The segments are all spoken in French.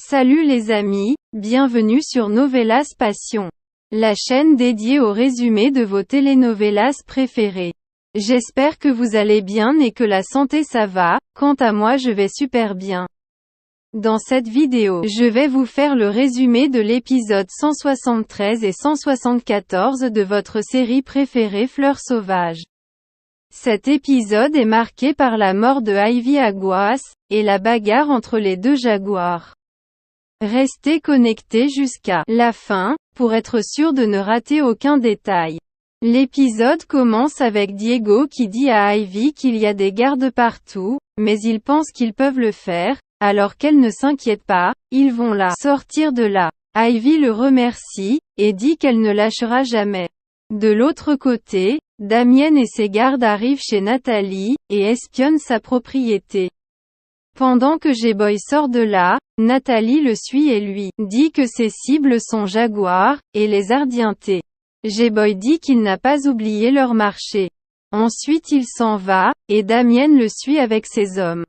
Salut les amis, bienvenue sur Novelas Passion, la chaîne dédiée au résumé de vos telenovelas préférées. J'espère que vous allez bien et que la santé ça va, quant à moi je vais super bien. Dans cette vidéo, je vais vous faire le résumé de l'épisode 173 et 174 de votre série préférée Fleurs sauvages. Cet épisode est marqué par la mort de Ivy Aguas, et la bagarre entre les deux jaguars. Restez connectés jusqu'à la fin, pour être sûr de ne rater aucun détail. L'épisode commence avec Diego qui dit à Ivy qu'il y a des gardes partout, mais ils pensent qu'ils peuvent le faire, alors qu'elle ne s'inquiète pas, ils vont la sortir de là. Ivy le remercie, et dit qu'elle ne lâchera jamais. De l'autre côté, Damien et ses gardes arrivent chez Natalie, et espionnent sa propriété. Pendant que J-Boy sort de là, Natalie le suit et lui dit que ses cibles sont Jaguar et les Ardientés. J-Boy dit qu'il n'a pas oublié leur marché. Ensuite il s'en va, et Damien le suit avec ses hommes.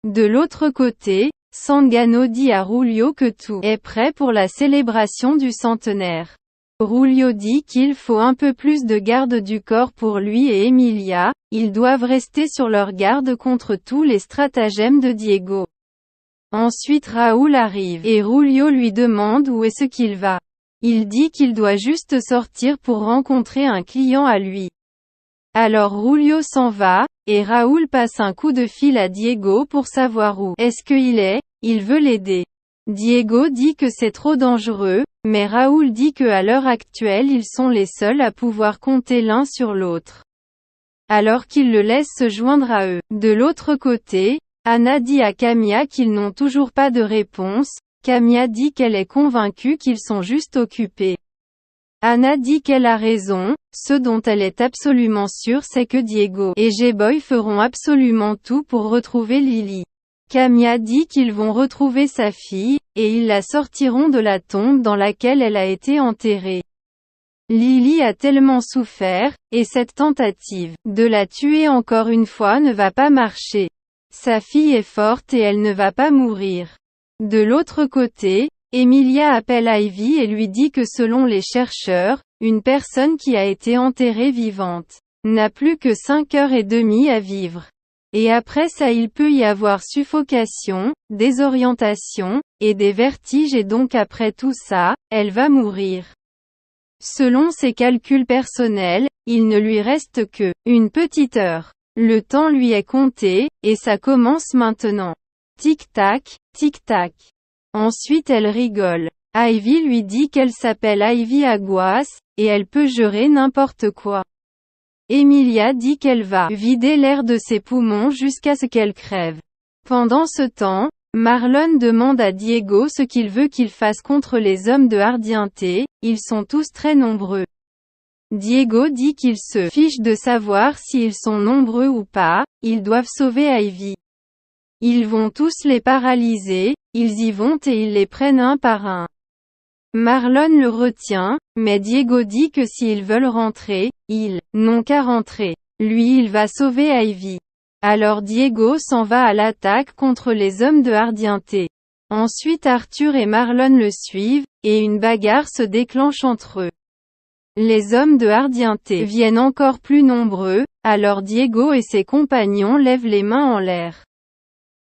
De l'autre côté, Sangano dit à Rulio que tout est prêt pour la célébration du centenaire. Rulio dit qu'il faut un peu plus de garde du corps pour lui et Emilia, ils doivent rester sur leur garde contre tous les stratagèmes de Diego. Ensuite Raoul arrive, et Rulio lui demande où est-ce qu'il va. Il dit qu'il doit juste sortir pour rencontrer un client à lui. Alors Rulio s'en va, et Raoul passe un coup de fil à Diego pour savoir où est-ce qu'il est, il veut l'aider. Diego dit que c'est trop dangereux, mais Raoul dit que à l'heure actuelle ils sont les seuls à pouvoir compter l'un sur l'autre. Alors qu'il le laisse se joindre à eux. De l'autre côté, Anna dit à Camilla qu'ils n'ont toujours pas de réponse. Camilla dit qu'elle est convaincue qu'ils sont juste occupés. Anna dit qu'elle a raison, ce dont elle est absolument sûre c'est que Diego et J-Boy feront absolument tout pour retrouver Lily. Camilla dit qu'ils vont retrouver sa fille, et ils la sortiront de la tombe dans laquelle elle a été enterrée. Lily a tellement souffert, et cette tentative de la tuer encore une fois ne va pas marcher. Sa fille est forte et elle ne va pas mourir. De l'autre côté, Emilia appelle Ivy et lui dit que selon les chercheurs, une personne qui a été enterrée vivante n'a plus que 5h30 à vivre. Et après ça il peut y avoir suffocation, désorientation, et des vertiges et donc après tout ça, elle va mourir. Selon ses calculs personnels, il ne lui reste que une petite heure. Le temps lui est compté, et ça commence maintenant. Tic-tac, tic-tac. Ensuite elle rigole. Ivy lui dit qu'elle s'appelle Ivy Aguas, et elle peut jurer n'importe quoi. Emilia dit qu'elle va vider l'air de ses poumons jusqu'à ce qu'elle crève. Pendant ce temps, Marlon demande à Diego ce qu'il veut qu'il fasse contre les hommes de Ardienté, ils sont tous très nombreux. Diego dit qu'il se fiche de savoir s'ils sont nombreux ou pas, ils doivent sauver Ivy. Ils vont tous les paralyser, ils y vont et ils les prennent un par un. Marlon le retient, mais Diego dit que s'ils veulent rentrer, ils n'ont qu'à rentrer. Lui il va sauver Ivy. Alors Diego s'en va à l'attaque contre les hommes de Ardienté. Ensuite Arthur et Marlon le suivent, et une bagarre se déclenche entre eux. Les hommes de Ardienté viennent encore plus nombreux, alors Diego et ses compagnons lèvent les mains en l'air.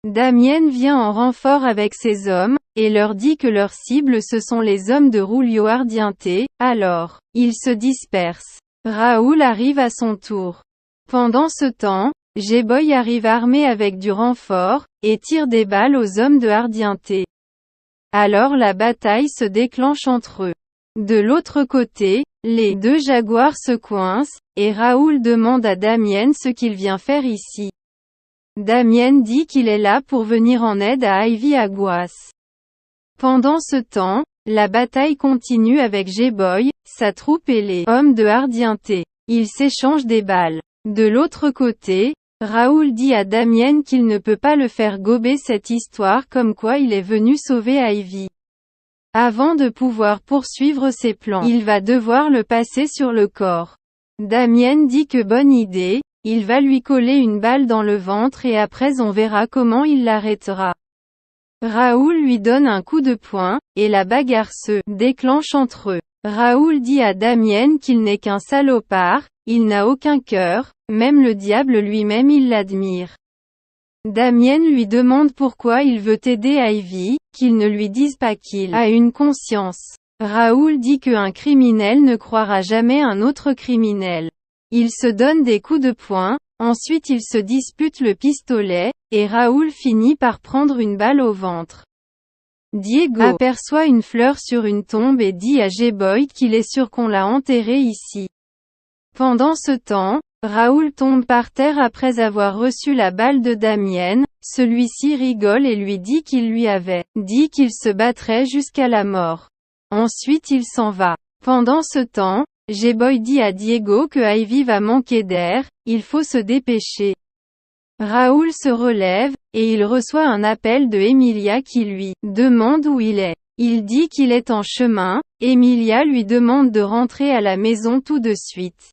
Damien vient en renfort avec ses hommes, et leur dit que leur cible ce sont les hommes de Rulio Ardienté, alors, ils se dispersent. Raoul arrive à son tour. Pendant ce temps, J-Boy arrive armé avec du renfort, et tire des balles aux hommes de Ardienté. Alors la bataille se déclenche entre eux. De l'autre côté, les deux jaguars se coincent, et Raoul demande à Damien ce qu'il vient faire ici. Damien dit qu'il est là pour venir en aide à Ivy Aguas. Pendant ce temps, la bataille continue avec J-Boy, sa troupe et les hommes de Ardienté. Ils s'échangent des balles. De l'autre côté, Raoul dit à Damien qu'il ne peut pas le faire gober cette histoire comme quoi il est venu sauver Ivy. Avant de pouvoir poursuivre ses plans, il va devoir le passer sur le corps. Damien dit que bonne idée, il va lui coller une balle dans le ventre et après on verra comment il l'arrêtera. Raoul lui donne un coup de poing, et la bagarre se déclenche entre eux. Raoul dit à Damienne qu'il n'est qu'un salopard, il n'a aucun cœur, même le diable lui-même il l'admire. Damienne lui demande pourquoi il veut aider Ivy, qu'il ne lui dise pas qu'il a une conscience. Raoul dit qu'un criminel ne croira jamais un autre criminel. Ils se donnent des coups de poing, ensuite ils se disputent le pistolet, et Raoul finit par prendre une balle au ventre. Diego aperçoit une fleur sur une tombe et dit à G-Boy qu'il est sûr qu'on l'a enterrée ici. Pendant ce temps, Raoul tombe par terre après avoir reçu la balle de Damienne, celui-ci rigole et lui dit qu'il lui avait dit qu'il se battrait jusqu'à la mort. Ensuite il s'en va. Pendant ce temps, G-Boy dit à Diego que Ivy va manquer d'air, il faut se dépêcher. Raoul se relève, et il reçoit un appel de Emilia qui lui demande où il est. Il dit qu'il est en chemin, Emilia lui demande de rentrer à la maison tout de suite.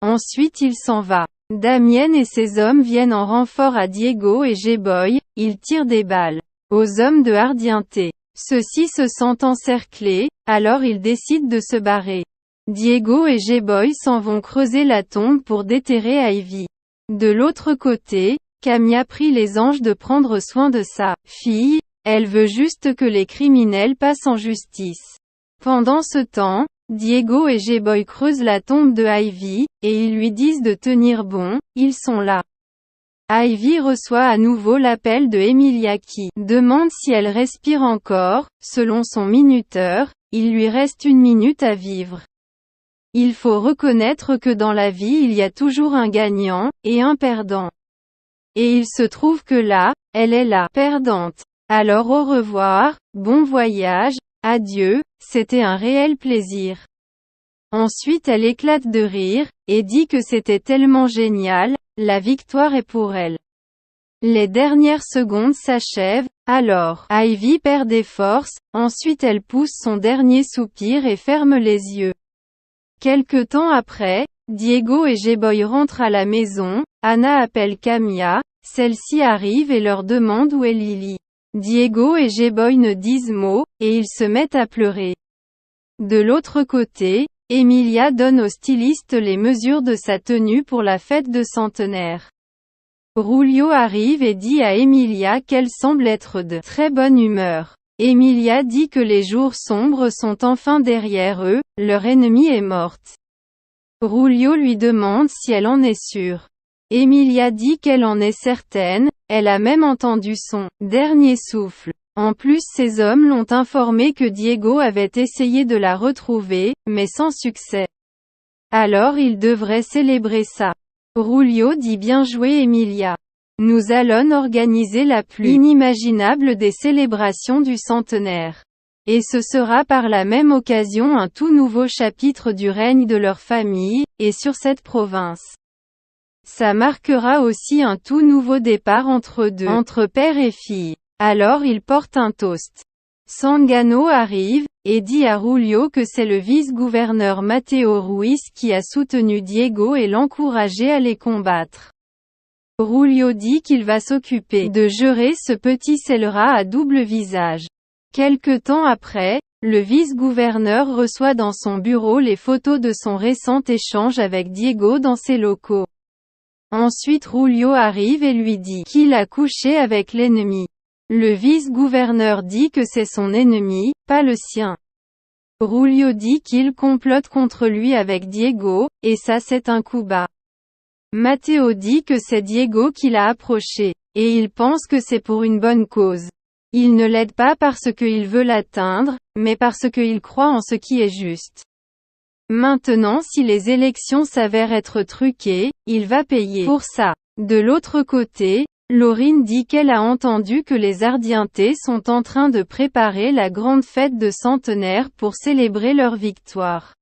Ensuite il s'en va. Damienne et ses hommes viennent en renfort à Diego et G-Boy, ils tirent des balles aux hommes de Ardiente. Ceux-ci se sentent encerclés, alors ils décident de se barrer. Diego et G-Boy s'en vont creuser la tombe pour déterrer Ivy. De l'autre côté, Camilla prie les anges de prendre soin de sa fille, elle veut juste que les criminels passent en justice. Pendant ce temps, Diego et G-Boy creusent la tombe de Ivy, et ils lui disent de tenir bon, ils sont là. Ivy reçoit à nouveau l'appel de Emilia qui demande si elle respire encore, selon son minuteur, il lui reste 1 minute à vivre. Il faut reconnaître que dans la vie il y a toujours un gagnant, et un perdant. Et il se trouve que là, elle est la perdante. Alors au revoir, bon voyage, adieu, c'était un réel plaisir. Ensuite elle éclate de rire, et dit que c'était tellement génial, la victoire est pour elle. Les dernières secondes s'achèvent, alors, Ivy perd des forces, ensuite elle pousse son dernier soupir et ferme les yeux. Quelque temps après, Diego et G-Boy rentrent à la maison, Anna appelle Camilla, celle-ci arrive et leur demande où est Lily. Diego et G-Boy ne disent mot, et ils se mettent à pleurer. De l'autre côté, Emilia donne au styliste les mesures de sa tenue pour la fête de centenaire. Rulio arrive et dit à Emilia qu'elle semble être de très bonne humeur. Emilia dit que les jours sombres sont enfin derrière eux, leur ennemie est morte. Rulio lui demande si elle en est sûre. Emilia dit qu'elle en est certaine, elle a même entendu son dernier souffle. En plus ses hommes l'ont informé que Diego avait essayé de la retrouver, mais sans succès. Alors il devrait célébrer ça. Rulio dit bien joué Emilia. Nous allons organiser la plus inimaginable des célébrations du centenaire. Et ce sera par la même occasion un tout nouveau chapitre du règne de leur famille, et sur cette province. Ça marquera aussi un tout nouveau départ entre deux, entre père et fille. Alors ils portent un toast. Sangano arrive, et dit à Rulio que c'est le vice-gouverneur Mateo Ruiz qui a soutenu Diego et l'encouragé à les combattre. Rulio dit qu'il va s'occuper de gérer ce petit scélérat à double visage. Quelque temps après, le vice-gouverneur reçoit dans son bureau les photos de son récent échange avec Diego dans ses locaux. Ensuite Rulio arrive et lui dit qu'il a couché avec l'ennemi. Le vice-gouverneur dit que c'est son ennemi, pas le sien. Rulio dit qu'il complote contre lui avec Diego, et ça c'est un coup bas. Mateo dit que c'est Diego qui l'a approché, et il pense que c'est pour une bonne cause. Il ne l'aide pas parce qu'il veut l'atteindre, mais parce qu'il croit en ce qui est juste. Maintenant si les élections s'avèrent être truquées, il va payer pour ça. De l'autre côté, Laurine dit qu'elle a entendu que les Ardientais sont en train de préparer la grande fête de centenaire pour célébrer leur victoire.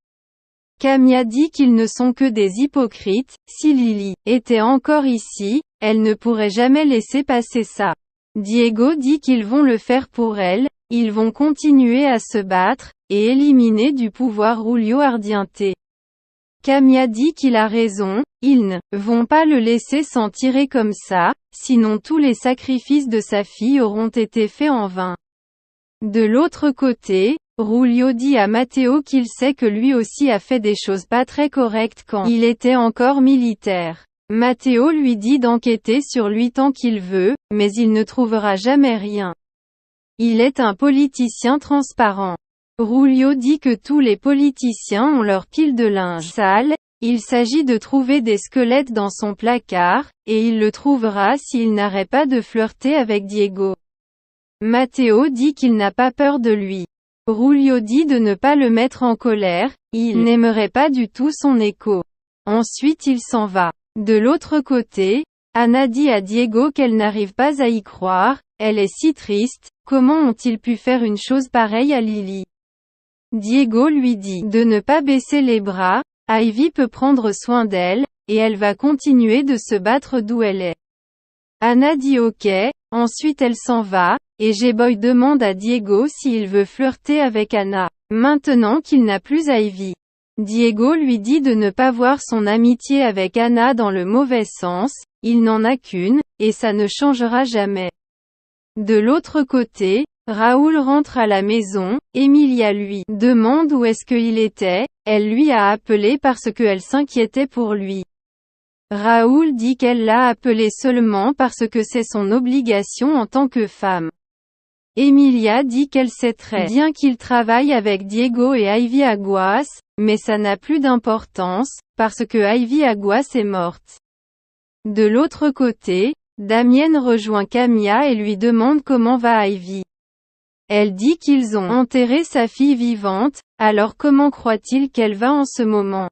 Camilla dit qu'ils ne sont que des hypocrites, si Lily était encore ici, elle ne pourrait jamais laisser passer ça. Diego dit qu'ils vont le faire pour elle, ils vont continuer à se battre, et éliminer du pouvoir Rulio Ardiente. Camilla dit qu'il a raison, ils ne vont pas le laisser s'en tirer comme ça, sinon tous les sacrifices de sa fille auront été faits en vain. De l'autre côté, Rulio dit à Matteo qu'il sait que lui aussi a fait des choses pas très correctes quand il était encore militaire. Matteo lui dit d'enquêter sur lui tant qu'il veut, mais il ne trouvera jamais rien. Il est un politicien transparent. Rulio dit que tous les politiciens ont leur pile de linge sale, il s'agit de trouver des squelettes dans son placard, et il le trouvera s'il n'arrête pas de flirter avec Diego. Matteo dit qu'il n'a pas peur de lui. Rulio dit de ne pas le mettre en colère, il n'aimerait pas du tout son écho. Ensuite il s'en va. De l'autre côté, Ana dit à Diego qu'elle n'arrive pas à y croire, elle est si triste, comment ont-ils pu faire une chose pareille à Lily? Diego lui dit de ne pas baisser les bras, Ivy peut prendre soin d'elle, et elle va continuer de se battre d'où elle est. Ana dit ok, ensuite elle s'en va, et J-Boy demande à Diego s'il veut flirter avec Ana, maintenant qu'il n'a plus Ivy. Diego lui dit de ne pas voir son amitié avec Ana dans le mauvais sens, il n'en a qu'une, et ça ne changera jamais. De l'autre côté, Raoul rentre à la maison, Emilia lui demande où est-ce qu'il était, elle lui a appelé parce qu'elle s'inquiétait pour lui. Raoul dit qu'elle l'a appelé seulement parce que c'est son obligation en tant que femme. Emilia dit qu'elle sait très bien qu'il travaille avec Diego et Ivy Aguas, mais ça n'a plus d'importance, parce que Ivy Aguas est morte. De l'autre côté, Damienne rejoint Camilla et lui demande comment va Ivy. Elle dit qu'ils ont enterré sa fille vivante, alors comment croit-il qu'elle va en ce moment?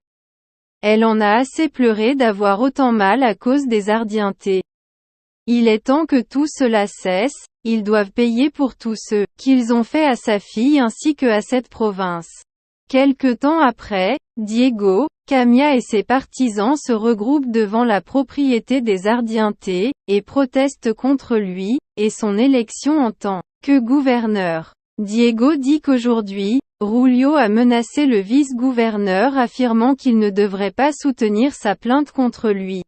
Elle en a assez pleuré d'avoir autant mal à cause des Ardientés. Il est temps que tout cela cesse, ils doivent payer pour tout ce qu'ils ont fait à sa fille ainsi que à cette province. Quelque temps après, Diego, Camilla et ses partisans se regroupent devant la propriété des Ardientés, et protestent contre lui, et son élection en tant que gouverneur. Diego dit qu'aujourd'hui, Rulio a menacé le vice-gouverneur affirmant qu'il ne devrait pas soutenir sa plainte contre lui.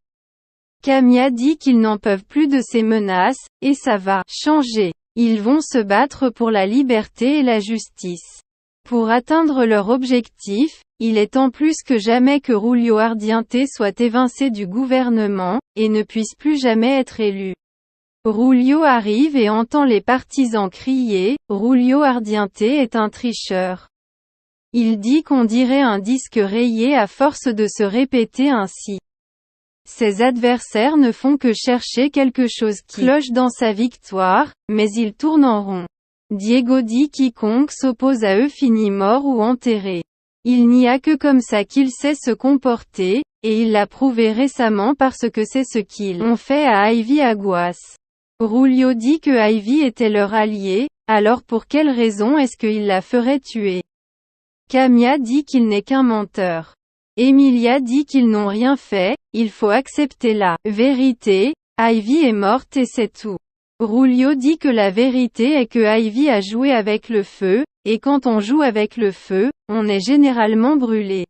Camilla dit qu'ils n'en peuvent plus de ces menaces, et ça va changer. Ils vont se battre pour la liberté et la justice. Pour atteindre leur objectif, il est temps plus que jamais que Rulio Ardiente soit évincé du gouvernement, et ne puisse plus jamais être élu. Rulio arrive et entend les partisans crier « Rulio Ardiente est un tricheur ». Il dit qu'on dirait un disque rayé à force de se répéter ainsi. Ses adversaires ne font que chercher quelque chose qui cloche dans sa victoire, mais ils tournent en rond. Diego dit quiconque s'oppose à eux finit mort ou enterré. Il n'y a que comme ça qu'il sait se comporter, et il l'a prouvé récemment parce que c'est ce qu'ils ont fait à Ivy Aguas. Rulio dit que Ivy était leur allié, alors pour quelle raison est-ce qu'il la ferait tuer? Camilla dit qu'il n'est qu'un menteur. Emilia dit qu'ils n'ont rien fait, il faut accepter la vérité, Ivy est morte et c'est tout. Rulio dit que la vérité est que Ivy a joué avec le feu, et quand on joue avec le feu, on est généralement brûlé.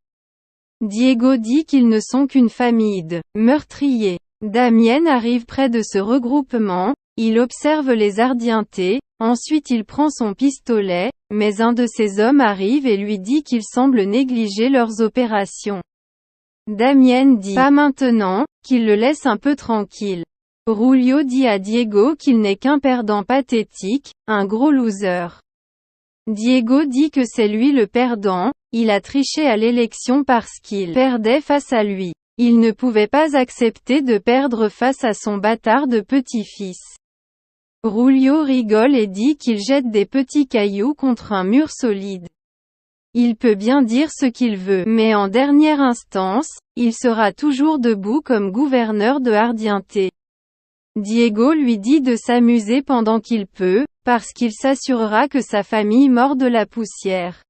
Diego dit qu'ils ne sont qu'une famille de meurtriers. Damien arrive près de ce regroupement, il observe les Ardientés, ensuite il prend son pistolet, mais un de ses hommes arrive et lui dit qu'ils semblent négliger leurs opérations. Damien dit « Pas maintenant », qu'il le laisse un peu tranquille. Rulio dit à Diego qu'il n'est qu'un perdant pathétique, un gros loser. Diego dit que c'est lui le perdant, il a triché à l'élection parce qu'il perdait face à lui. Il ne pouvait pas accepter de perdre face à son bâtard de petit-fils. Rulio rigole et dit qu'il jette des petits cailloux contre un mur solide. Il peut bien dire ce qu'il veut, mais en dernière instance, il sera toujours debout comme gouverneur de Ardiente. Diego lui dit de s'amuser pendant qu'il peut, parce qu'il s'assurera que sa famille mord de la poussière.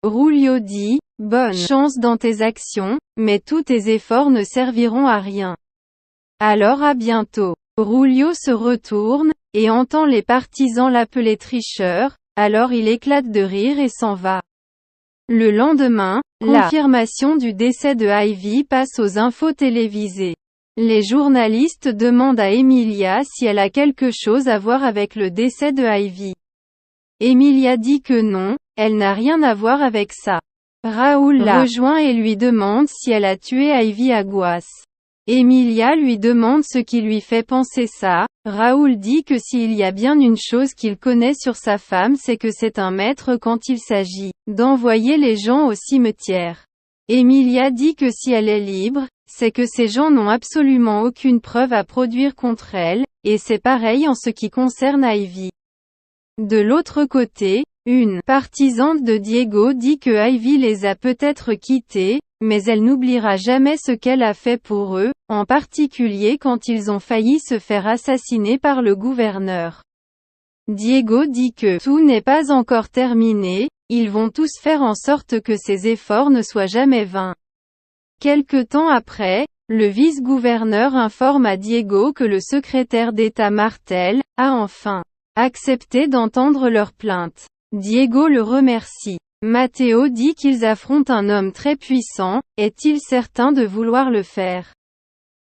Rulio dit « Bonne chance dans tes actions, mais tous tes efforts ne serviront à rien. Alors à bientôt. » Rulio se retourne, et entend les partisans l'appeler tricheur, alors il éclate de rire et s'en va. Le lendemain, la confirmation du décès de Ivy passe aux infos télévisées. Les journalistes demandent à Emilia si elle a quelque chose à voir avec le décès de Ivy. Emilia dit que non, elle n'a rien à voir avec ça. Raoul la rejoint et lui demande si elle a tué Ivy Aguas. Emilia lui demande ce qui lui fait penser ça. Raoul dit que s'il y a bien une chose qu'il connaît sur sa femme, c'est que c'est un maître quand il s'agit d'envoyer les gens au cimetière. Emilia dit que si elle est libre, c'est que ces gens n'ont absolument aucune preuve à produire contre elle, et c'est pareil en ce qui concerne Ivy. De l'autre côté, une partisane de Diego dit que Ivy les a peut-être quittés, mais elle n'oubliera jamais ce qu'elle a fait pour eux, en particulier quand ils ont failli se faire assassiner par le gouverneur. Diego dit que tout n'est pas encore terminé, ils vont tous faire en sorte que ces efforts ne soient jamais vains. Quelque temps après, le vice-gouverneur informe à Diego que le secrétaire d'État Martel a enfin accepté d'entendre leur plainte. Diego le remercie. Matteo dit qu'ils affrontent un homme très puissant, est-il certain de vouloir le faire?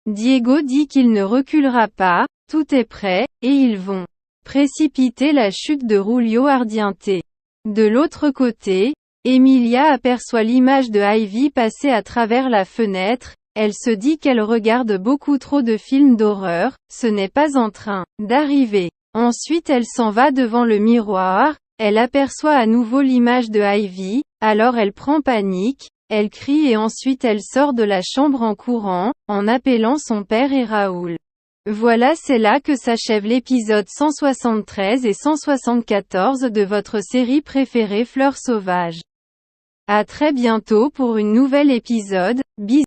Diego dit qu'il ne reculera pas, tout est prêt, et ils vont précipiter la chute de Julio Ardiente. De l'autre côté, Emilia aperçoit l'image de Ivy passer à travers la fenêtre, elle se dit qu'elle regarde beaucoup trop de films d'horreur, ce n'est pas en train d'arriver. Ensuite elle s'en va devant le miroir, elle aperçoit à nouveau l'image de Ivy, alors elle prend panique, elle crie et ensuite elle sort de la chambre en courant, en appelant son père et Raoul. Voilà, c'est là que s'achève l'épisode 173 et 174 de votre série préférée Fleurs sauvages. À très bientôt pour une nouvelle épisode, bisous.